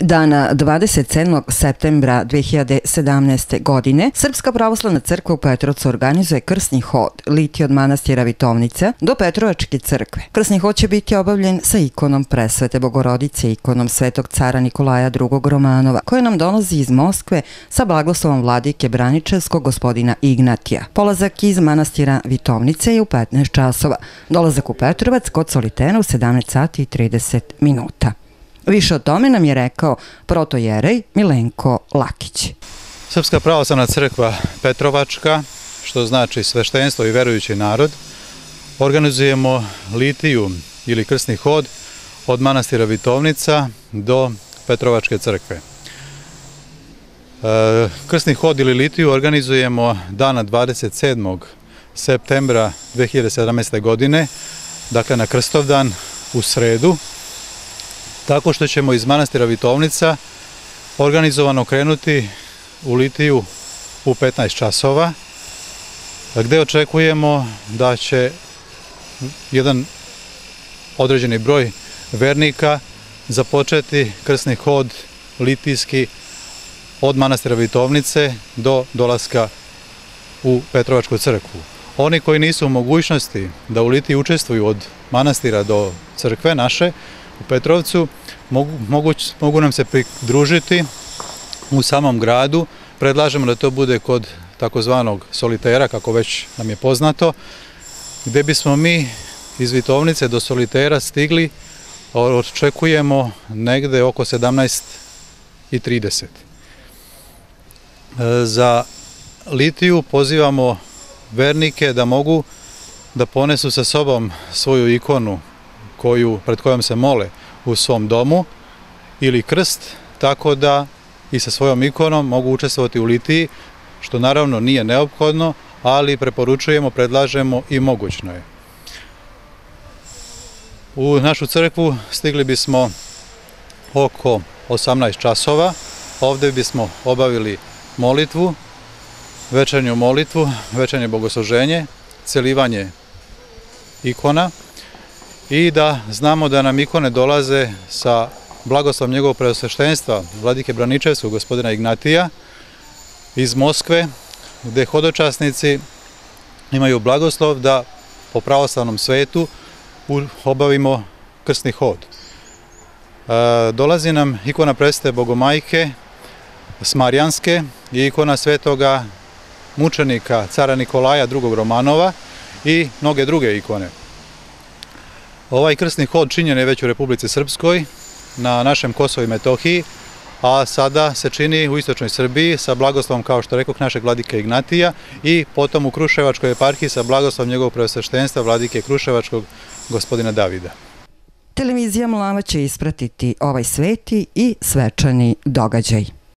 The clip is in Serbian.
Dana 27. septembra 2017. godine Srpska pravoslavna crkva u Petrovcu organizuje krsni hod liti od manastira Vitovnica do Petrovačke crkve. Krsni hod će biti obavljen sa ikonom Presvete Bogorodice i ikonom Svetog cara Nikolaja II. Romanova, koja nam dolazi iz Moskve sa blagoslovom vladike Braničevskog gospodina Ignatija. Polazak iz manastira Vitovnice je u 15 časova. Dolazak u Petrovac kod Solitena u 17 sati i 30 minuta. Više o tome nam je rekao protojerej Milenko Lakić. Srpska pravoslavna crkva Petrovačka, što znači sveštenstvo i verujući narod, organizujemo litiju ili krsni hod od manastira Vitovnica do Petrovačke crkve. Krsni hod ili litiju organizujemo dana 27. septembra 2017. godine, dakle na Krstovdan u sredu, tako što ćemo iz manastira Vitovnica organizovano krenuti u litiju u 15 časova, gde očekujemo da će jedan određeni broj vernika započeti krsni hod litijski od manastira Vitovnice do dolaska u Petrovačku crkvu. Oni koji nisu u mogućnosti da u litiji učestvuju od manastira do crkve naše u Petrovcu, mogu nam se pridružiti u samom gradu. Predlažemo da to bude kod takozvanog solitera, kako već nam je poznato, gde bismo mi iz Vitovnice do solitera stigli, očekujemo negde oko 17:30. Za litiju pozivamo vernike da mogu da ponesu sa sobom svoju ikonu pred kojom se mole u svom domu ili krst, tako da i sa svojom ikonom mogu učestvovati u litiji, što naravno nije neophodno, ali preporučujemo, predlažemo i mogućno je. U našu crkvu stigli bismo oko 18 časova. Ovde bismo obavili molitvu, večernju molitvu, večernje bogosluženje, celivanje ikona i da znamo da nam ikone dolaze sa blagoslovom njegovog preosveštenstva, vladike Braničevskog gospodina Ignatija iz Moskve, gde hodočasnici imaju blagoslov da po pravoslavnom svetu obavimo krsni hod. Dolazi nam ikona Presvete Bogomajke Smarijanske i ikona svetoga mučenika cara Nikolaja II. Romanova i mnoge druge ikone. Ovaj krsni hod činjen je već u Republici Srpskoj, na našem Kosovu i Metohiji, a sada se čini u istočnoj Srbiji sa blagoslovom, kao što rekoh, našeg vladike Ignatija i potom u Kruševačkoj eparhiji sa blagoslovom njegovog preosveštenstva vladike Kruševačkog gospodina Davida. Televizija Mlava će ispratiti ovaj sveti i svečani događaj.